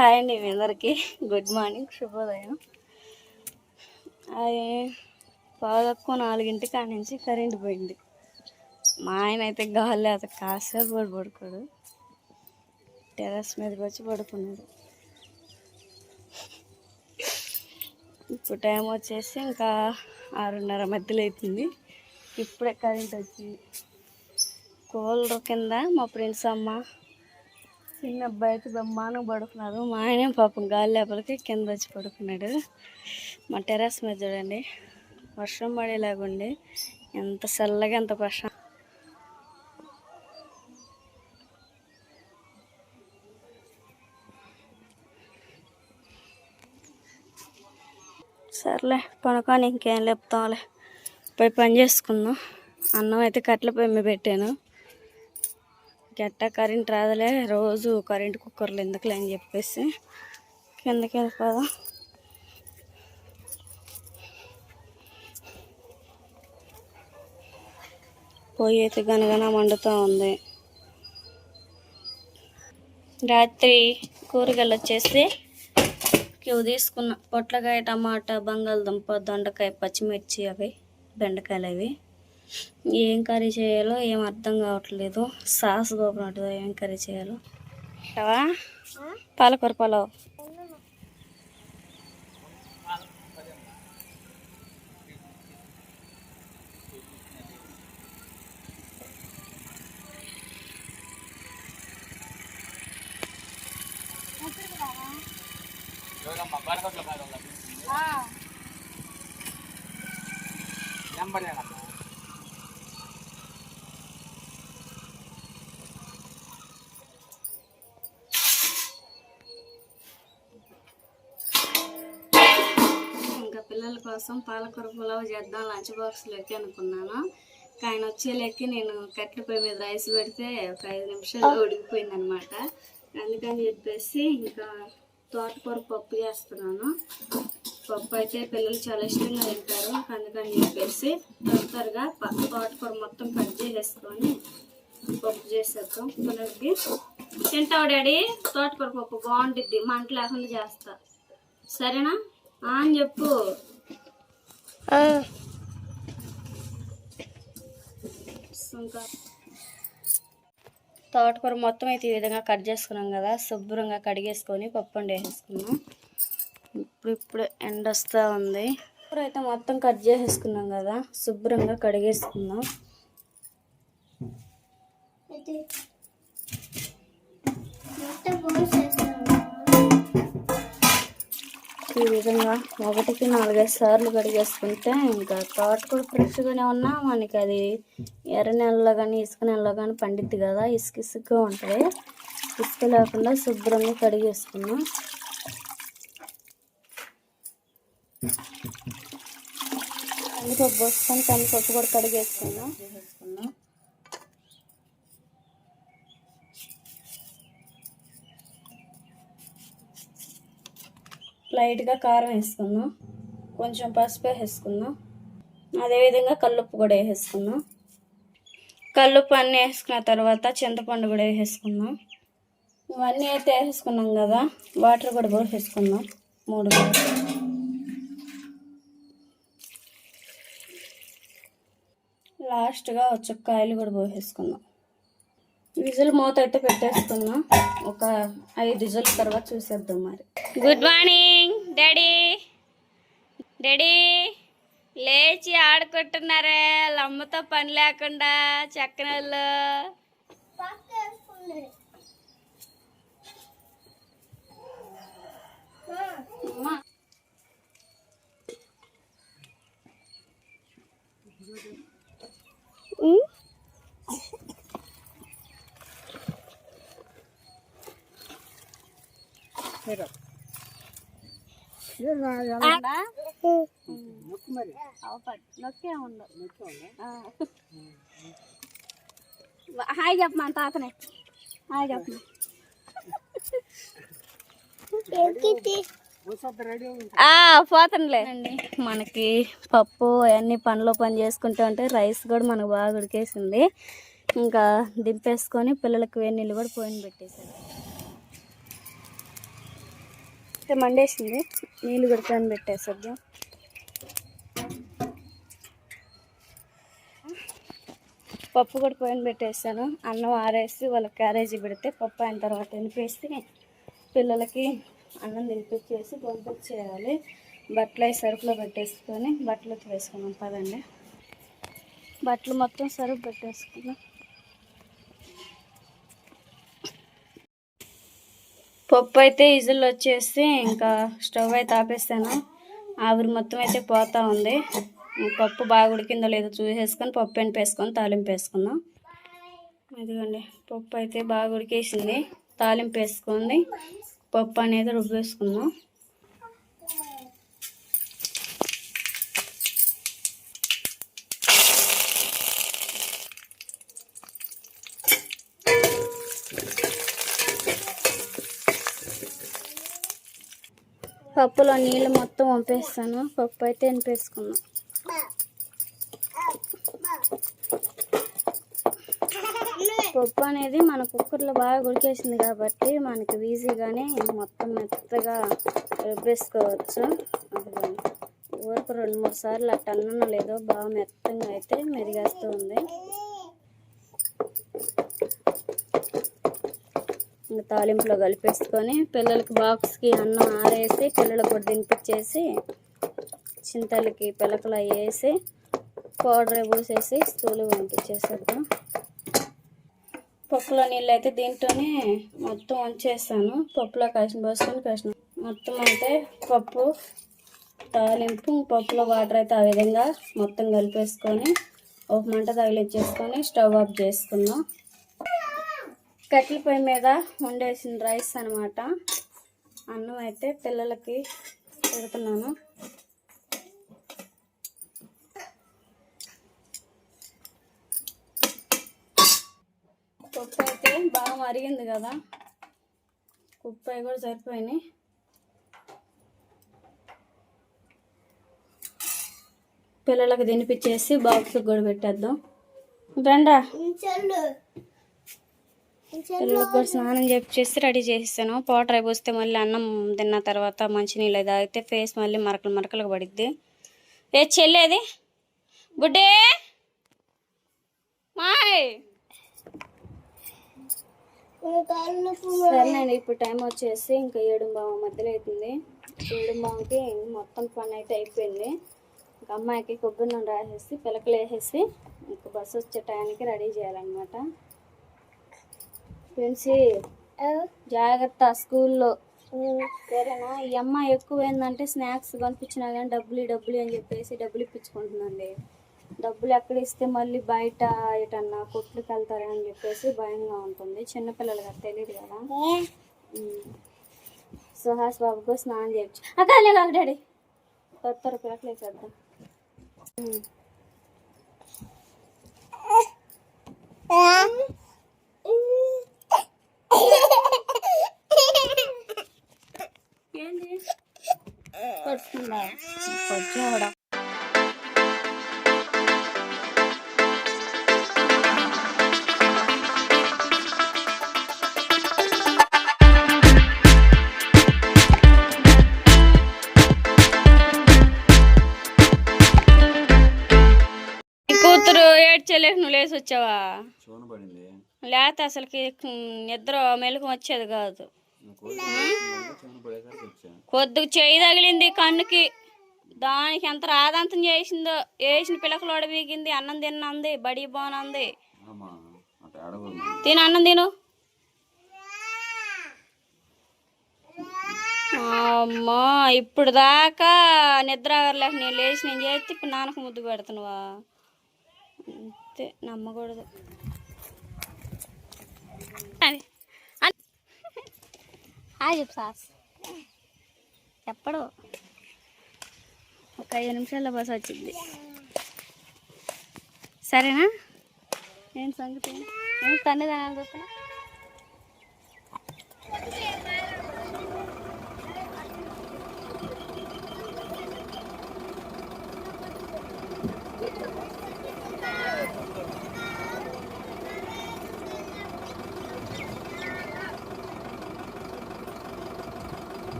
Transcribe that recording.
Hi అండి మీ అందరికీ good morning శుభోదయం. అది 4:15 కాడ నుంచి కరెంట్ పోయింది. మా ఆయన అయితే గాలి లేక కాసేపు కూడా పడుకోడు, టెర్రస్ మీదకి వచ్చి పడుకున్నాడు. ఇప్పుడు టైం వచ్చేసి ఇంకా 6:30 మధ్యలో అవుతుంది. ఇప్పుడే కరెంట్ వచ్చింది. కూలర్ కింద మా ఫ్రెండ్స్ అమ్మ చిన్న అబ్బాయి అయితే బ్రహ్మాండంగా పడుకున్నారు. మా ఆయన పాపం గాలి లేపలికి కింద వచ్చి పడుకున్నాడు. మా టెర్రస్ మీద చూడండి వర్షం పడేలాగుండి ఎంత చల్లగా ఎంత ప్రశాంతం. సర్లే పనుకొని ఇంకేం లేపుతాంలే, పోయి పని చేసుకుందాం. అన్నం అయితే కట్టెల పొయ్యి మీద పెట్టాను. గట్ట కరెంట్ రాదులే, రోజు కరెంట్ కుక్కర్లు ఎందుకులే అని చెప్పేసి కిందకి వెళ్ళిపోదాం. పొయ్యి అయితే గనగన మండుతూ ఉంది. రాత్రి కూరగాయలు వచ్చేసి క్యూ తీసుకున్న పొట్లకాయ, టమాటా, బంగాళదుంప, దొండకాయ, పచ్చిమిర్చి, అవి బెండకాయలు. అవి ఏం కర్రీ చేయాలో ఏం అర్థం కావట్లేదు. సాస్ పోపునట్టు ఏం కర్రీ చేయాలో. పాలకూర పలావ్. ఇంకా పిల్లల కోసం పాలకూర పులావ్ చేద్దాం లంచ్ బాక్స్లోకి అనుకున్నాను. కానీ వచ్చేలేకి నేను కట్టెల పొయ్యి మీద రైస్ పెడితే ఒక 5 నిమిషాలు ఉడికిపోయింది అనమాట. అందుకని చెప్పేసి ఇంకా తోటకూర పప్పు చేస్తున్నాను. పప్పు అయితే పిల్లలు చాలా ఇష్టంగా తింటారు. అందుకని చెప్పేసి త్వరగా తోటకూర మొత్తం కట్ చేసేసుకొని పప్పు చేసేద్దాం. పిల్లలకి తింటావు డాడీ తోటకూర పప్పు బాగుంటుంది, మంట లేకుండా చేస్తా, సరేనా అని చెప్పు. ఇంకా తోటకూర మొత్తం అయితే ఈ విధంగా కట్ చేసుకున్నాం కదా, శుభ్రంగా కడిగేసుకొని పప్పు వండేసుకున్నాం. ఇప్పుడు ఎండ వస్తూ ఉంది. ఇప్పుడు అయితే మొత్తం కట్ చేసేసుకున్నాం కదా, శుభ్రంగా కడిగేసుకుందాం. ఈ విధంగా 1కి 4-5 సార్లు కడిగేసుకుంటే ఇంకా తోటకూర ఫ్రెష్గానే ఉన్నా మనకి అది ఎర్ర నెలలో కానీ ఇసుక నెలలో కానీ పండిద్ది కదా, ఇసుకగా ఉంటుంది. ఇసుక లేకుండా శుభ్రంగా కడిగేసుకున్నాం. కందిపప్పు పోసుకొని కందిపప్పు కూడా కడిగేసుకున్నాం. లైట్గా కారం వేసుకుందాం, కొంచెం పసుపు వేసుకుందాం, అదేవిధంగా కల్లుప్పు కూడా వేసేసుకుందాం. కల్లుప్పు అన్నీ వేసుకున్న తర్వాత చింతపండు కూడా వేసేసుకుందాం. ఇవన్నీ అయితే వేసేసుకున్నాం కదా, వాటర్ కూడా పోసేసుకుందాం 3 గ్లాసులు. లాస్ట్గా చుక్కాయలు కూడా పోసేసుకుందాం. విజిల్ మూత అయితే పెట్టేసుకుందాం. ఒక 5 విజిల్ తర్వాత చూసేద్దాం మరి. Good morning daddy. డాడీ లేచి ఆడుకుంటున్నారే వాళ్ళ అమ్మతో పని లేకుండా చక్కనళ్ళు. Hi చెప్పమా తాతనే, hi చెప్పమా. పోతానులే అండి. మనకి పప్పు అవన్నీ పనిలో పని చేసుకుంటూ ఉంటే రైస్ కూడా మనకు బాగా ఉడికేసింది. ఇంకా దింపేసుకొని పిల్లలకి వేడి నీళ్ళు కూడా పోయిన పెట్టేసాను. అయితే మండేసింది, నీళ్ళు పెడతాను పెట్టేసద్దాం. పప్పు కూడా పోయిన పెట్టేస్తాను. అన్నం ఆరేసి వాళ్ళకి క్యారేజీ పెడితే పప్పు అయిన తర్వాత తినిపేసి పిల్లలకి అన్నం తినిపించేసి పంపించేయాలి. బట్టలు అవి సరుకులో పెట్టేసుకొని బట్టలు వేసుకున్నాం. పదండి, బట్టలు మొత్తం సరుకు పెట్టేసుకున్నాం. పప్పు అయితే ఇజులు వచ్చేసి ఇంకా స్టవ్ అయితే ఆపేస్తాను. ఆవిరి మొత్తం అయితే పోతూ ఉంది. పప్పు బాగా ఉడికిందో లేదో చూసేసుకొని పప్పు వేసుకొని తాలింపు వేసుకుందాం. ఇదిగోండి, పప్పు అయితే బాగా ఉడికేసింది. తాలింపు వేసుకొని పప్పు అనేది రుబ్బేసుకుందాం. పప్పులో నీళ్ళు మొత్తం వంపేస్తాను. పప్పు అయితే ఎనిపేసుకున్నాం. పప్పు అనేది మన కుక్కర్లో బాగా ఉడికేసింది కాబట్టి మనకి ఈజీగానే మొత్తం మెత్తగా రుబ్బేసుకోవచ్చు. ఊరికి 2-3 సార్లు అట్ట అన్నం లేదో బాగా మెత్తగా అయితే మెరిగేస్తూ ఉంది. ఇంకా తాలింపులో కలిపేసుకొని పిల్లలకి బాక్స్కి అన్నం ఆరేసి పిల్లలకు కూడా తినిపించేసి చింతలకి పిల్లకలు వేసి పౌడర్ పూసేసి స్కూల్ పంపించేసేద్దాం. పప్పులో నీళ్ళు అయితే దీంట్లోనే మొత్తం వంచేస్తాను. పప్పులో కాసిన పోసుకొని కాసిన మొత్తం అయితే పప్పు తాలింపు పప్పులో వాటర్ అయితే ఆ విధంగా మొత్తం కలిపేసుకొని ఒక మంట తగిలించేసుకొని స్టవ్ ఆఫ్ చేసుకుందాం. కట్టెల పొయ్యి మీద వండేసిన రైస్ అనమాట. అన్నం అయితే పిల్లలకి పెడుతున్నాను. పప్పు అయితే బాగా మరిగింది కదా, ఉప్పు కూడా సరిపోయినాయి. పిల్లలకి తినిపించేసి బాక్స్కి కూడా పెట్టేద్దాం. రండా, పిల్లలకు కూడా స్నానం చేసి రెడీ చేసేసాను. పౌడర్ అయిపోస్తే మళ్ళీ అన్నం తిన్న తర్వాత మంచినీళ్ళు తాగితే ఫేస్ మళ్ళీ మరకలకు పడిద్ది. ఏ చెల్లేది గుడ్డే మాయ్. సరేనండి, ఇప్పుడు టైం వచ్చేసి ఇంకా 7:15 మధ్యలో అవుతుంది. 7:15కి మొత్తం పని అయితే అయిపోయింది. ఇంకా అమ్మాయికి కొబ్బరి నూనె రాసేసి పిలకలు వేసేసి ఇంకా బస్సు వచ్చే టైంకి రెడీ చేయాలన్నమాట. ఫ్రెండ్స్ జాగ్రత్త స్కూల్లో, సరేనా? ఈ అమ్మాయి ఎక్కువ ఏంటంటే స్నాక్స్ కనిపించినా కానీ డబ్బులు అని చెప్పేసి డబ్బులు ఇప్పించుకుంటుందండి. డబ్బులు ఎక్కడ ఇస్తే మళ్ళీ బయట ఎటన్నా కొట్లుకి వెళ్తారని చెప్పేసి భయంగా ఉంటుంది. చిన్నపిల్లలు కదా, తెలియదు కదా. సుహాస్ బాబుకు స్నానం చేయొచ్చు. అక్కలే కాదు డాడీ, త్వర పిల్లలు వేసేద్దాం. ఏంది కొట్టుకుందా కొంచెం. కూతురు ఏడ్చలేక నువ్వు లేసి వచ్చావా? లేకపోతే అసలుకి నిద్ర మెలకు వచ్చేది కాదు. కొద్దిగా చేయి తగిలింది కన్నుకి, దానికి ఎంత రాదంతం చేసిందో. వేసిన పిల్లకలోడ వీగింది. అన్నం తిన్నంది, బడి బాగుంది. తిను అన్నం తిను. అమ్మా, ఇప్పుడు దాకా నిద్ర లేక నేను లేచి నేను చేస్తే ఇప్పుడు నాన్నకు ముద్దు పెడుతున్నావా? అంతే, నమ్మకూడదు. చెప్పు సాస్, చెప్పడు. ఒక 5 నిమిషాల్లో బస్ వచ్చింది. సరేనా? ఏం సంగతి? ఏం తన్నిదానాలు చూస్తున్నా?